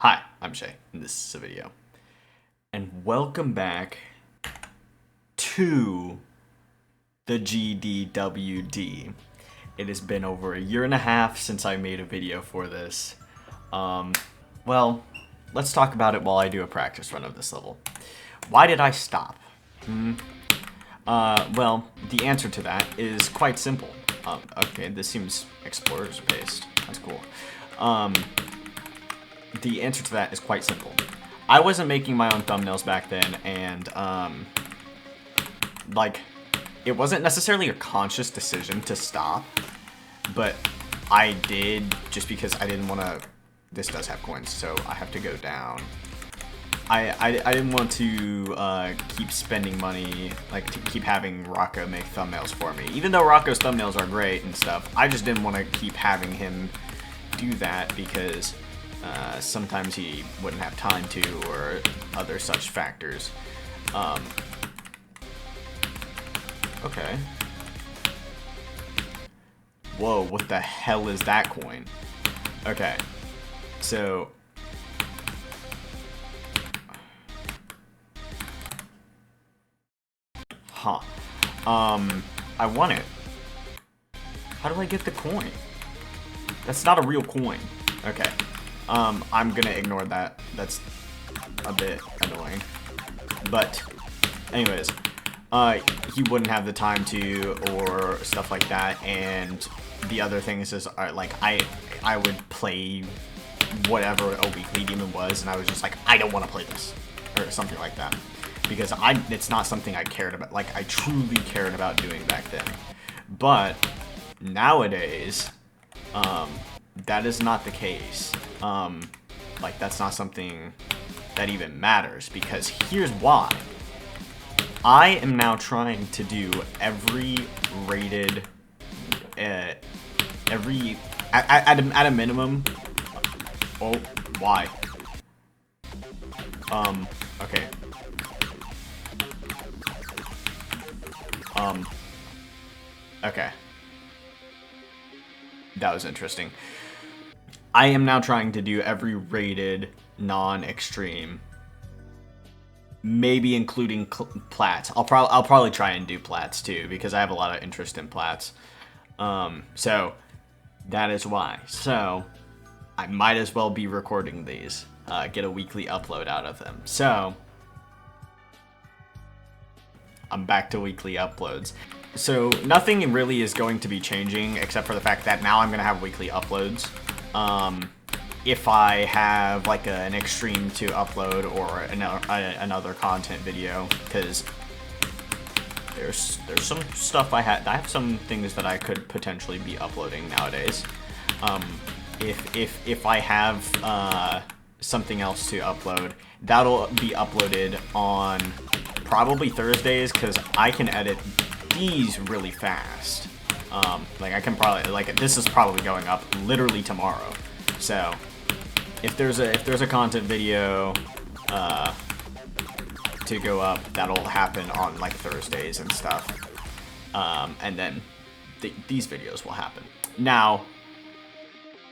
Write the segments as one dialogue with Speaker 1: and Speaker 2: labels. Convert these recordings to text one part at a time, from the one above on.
Speaker 1: Hi, I'm Shay, and this is a video. And welcome back to the GDWD. It has been over a year and a half since I made a video for this. Well, let's talk about it while I do a practice run of this level. Why did I stop? Well, the answer to that is quite simple. Okay, this seems Explorers based. That's cool. The answer to that is quite simple. I wasn't making my own thumbnails back then, and, like, it wasn't necessarily a conscious decision to stop, but I did just because I didn't want to. This does have coins, so I have to go down. I didn't want to keep spending money, like, to keep having Rocco make thumbnails for me. Even though Rocco's thumbnails are great and stuff, I just didn't want to keep having him do that because sometimes he wouldn't have time to, or other such factors. Okay. Whoa, what the hell is that coin? Okay. So... Huh. I want it. How do I get the coin? That's not a real coin. Okay. I'm gonna ignore that. That's a bit annoying. But, anyways, he wouldn't have the time to, or stuff like that, and the other things is, like, I would play whatever a weekly demon was, and I was just like, I don't want to play this, or something like that. Because it's not something I cared about, like, I truly cared about doing back then. But, nowadays, that is not the case. Like, that's not something that even matters, because here's why. I am now trying to do every rated, at a minimum. Oh, why? Okay. Okay. That was interesting. I am now trying to do every rated non-extreme, maybe including plats. I'll probably try and do plats too, because I have a lot of interest in plats. So that is why. So I might as well be recording these, get a weekly upload out of them. So I'm back to weekly uploads. So nothing really is going to be changing except for the fact that now I'm gonna have weekly uploads. If I have like an extreme to upload or another content video, because there's some stuff I have some things that I could potentially be uploading nowadays. If I have something else to upload, that'll be uploaded on probably Thursdays, because I can edit these really fast. Like, I can probably, like, this is probably going up literally tomorrow. So if there's a content video to go up, that'll happen on like Thursdays and stuff. And then these videos will happen. Now,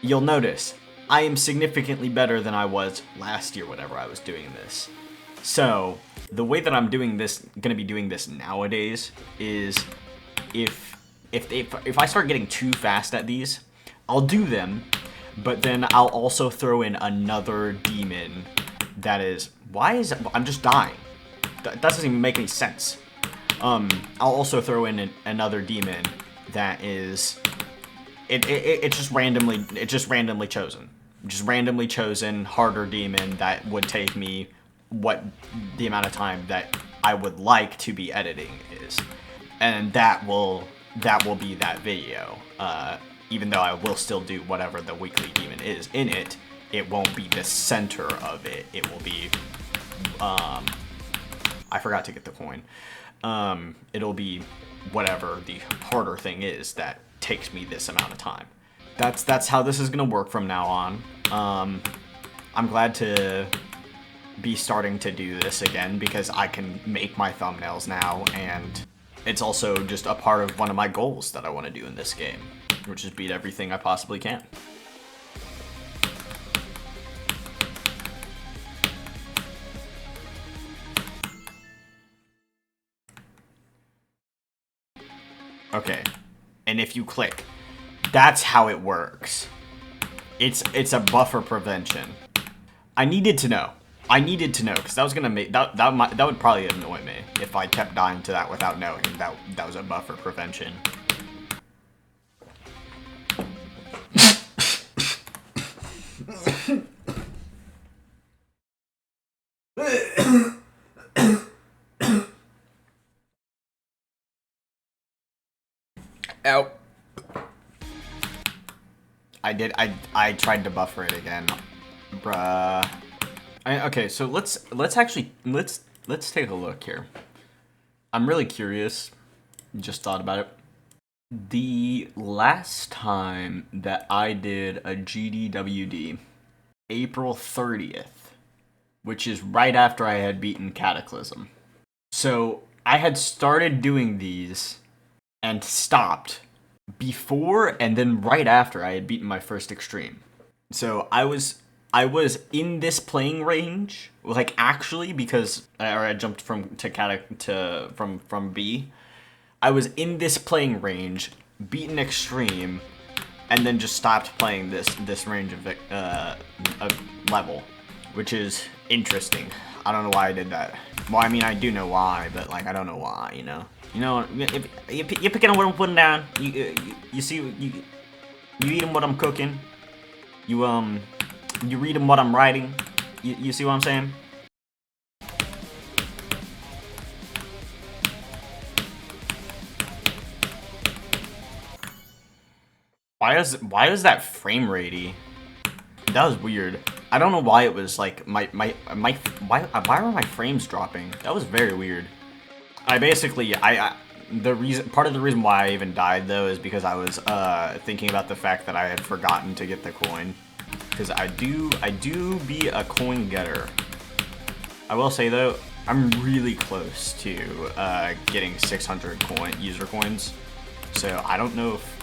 Speaker 1: you'll notice I am significantly better than I was last year whenever I was doing this. So the way that I'm doing this, gonna be doing this nowadays, is if I start getting too fast at these, I'll do them, but then I'll also throw in another demon that is, I'm just dying. That doesn't even make any sense. I'll also throw in another demon that is, it's just randomly chosen. Just randomly chosen harder demon that would take me the amount of time that I would like to be editing is. And that will be that video. Even though I will still do whatever the weekly demon is in it, it won't be the center of it. It will be, I forgot to get the coin. It'll be whatever the harder thing is that takes me this amount of time. That's how this is gonna work from now on. I'm glad to be starting to do this again, because I can make my thumbnails now, and it's also just a part of one of my goals that I want to do in this game, which is beat everything I possibly can. Okay. And if you click, that's how it works. It's a buffer prevention. I needed to know. Because that was gonna make that would probably annoy me if I kept dying to that without knowing that was a buffer prevention. Ow. I tried to buffer it again. Bruh. Okay, so let's take a look here. I'm really curious. Just thought about it. The last time that I did a GDWD, April 30th, which is right after I had beaten Cataclysm. So I had started doing these and stopped before and then right after I had beaten my first extreme. So I was in this playing range, like actually, because I jumped from B. I was in this playing range, beaten extreme, and then just stopped playing this range of level, which is interesting. I don't know why I did that. Well, I mean, I do know why, but like I don't know why, you know. You know, if you're picking up what I'm putting down, you see you eating what I'm cooking, you reading what I'm writing. You see what I'm saying? Why is that frame ratey? That was weird. I don't know why it was like why are my frames dropping? That was very weird. Part of the reason why I even died though is because I was thinking about the fact that I had forgotten to get the coin. Because I do be a coin getter. I will say though, I'm really close to getting 600 user coins. So I don't know if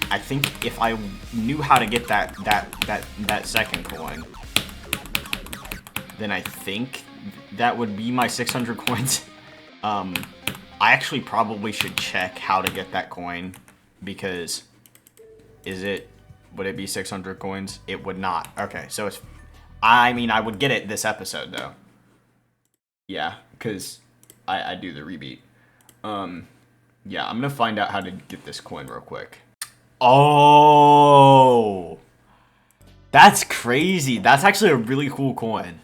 Speaker 1: I think if I knew how to get that second coin, then I think that would be my 600 coins. I actually probably should check how to get that coin, because would it be 600 coins? It would not. Okay, so I mean, I would get it this episode though. Yeah, because I do the rebeat. Yeah, I'm gonna find out how to get this coin real quick. Oh, that's crazy. That's actually a really cool coin.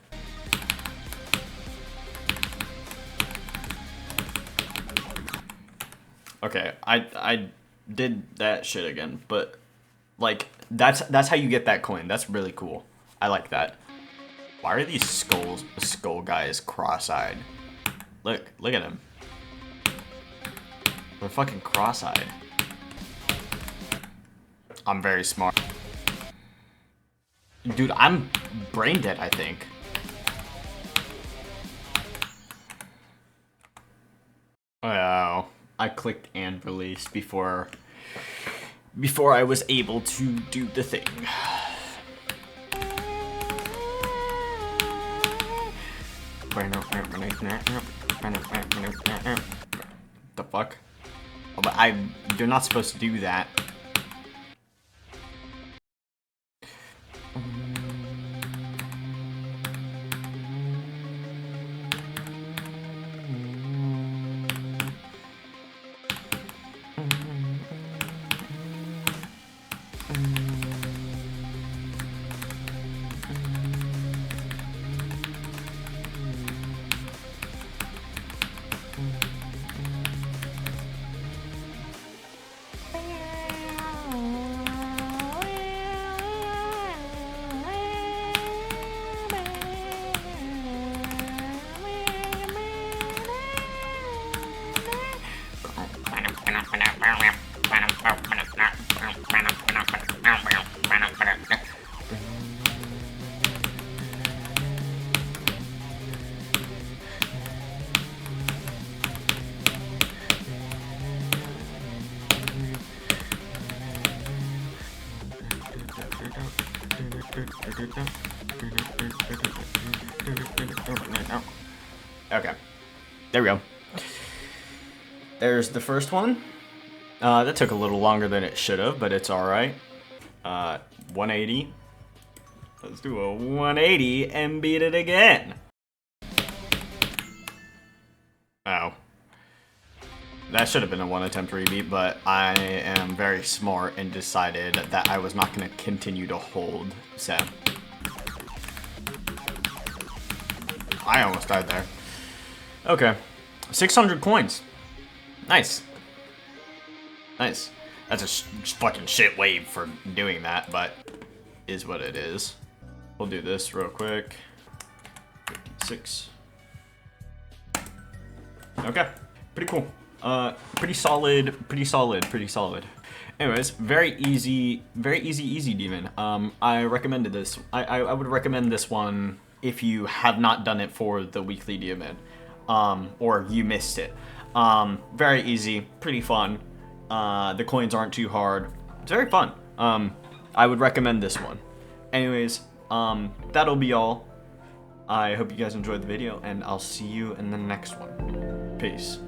Speaker 1: Okay, I did that shit again, but like that's how you get that coin. That's really cool. I like that. Why are these skull guys cross-eyed? Look at them. They're fucking cross-eyed. I'm very smart. Dude, I'm brain dead, I think. Oh, I clicked and released before I was able to do the thing. The fuck? Oh, but you're not supposed to do that. Okay, there we go. There's the first one. That took a little longer than it should have, but it's alright. 180. Let's do a 180 and beat it again. Oh. That should have been a 1 attempt rebeat, but I am very smart and decided that I was not going to continue to hold, so. I almost died there. Okay. 600 coins. Nice. Nice. That's a fucking shit wave for doing that, but is what it is. We'll do this real quick. 56. Okay. Pretty cool. Pretty solid. Anyways, very easy demon. I recommended this. I would recommend this one if you have not done it for the weekly demon, or you missed it. Very easy, pretty fun. The coins aren't too hard. It's very fun. I would recommend this one. Anyways, that'll be all. I hope you guys enjoyed the video, and I'll see you in the next one. Peace.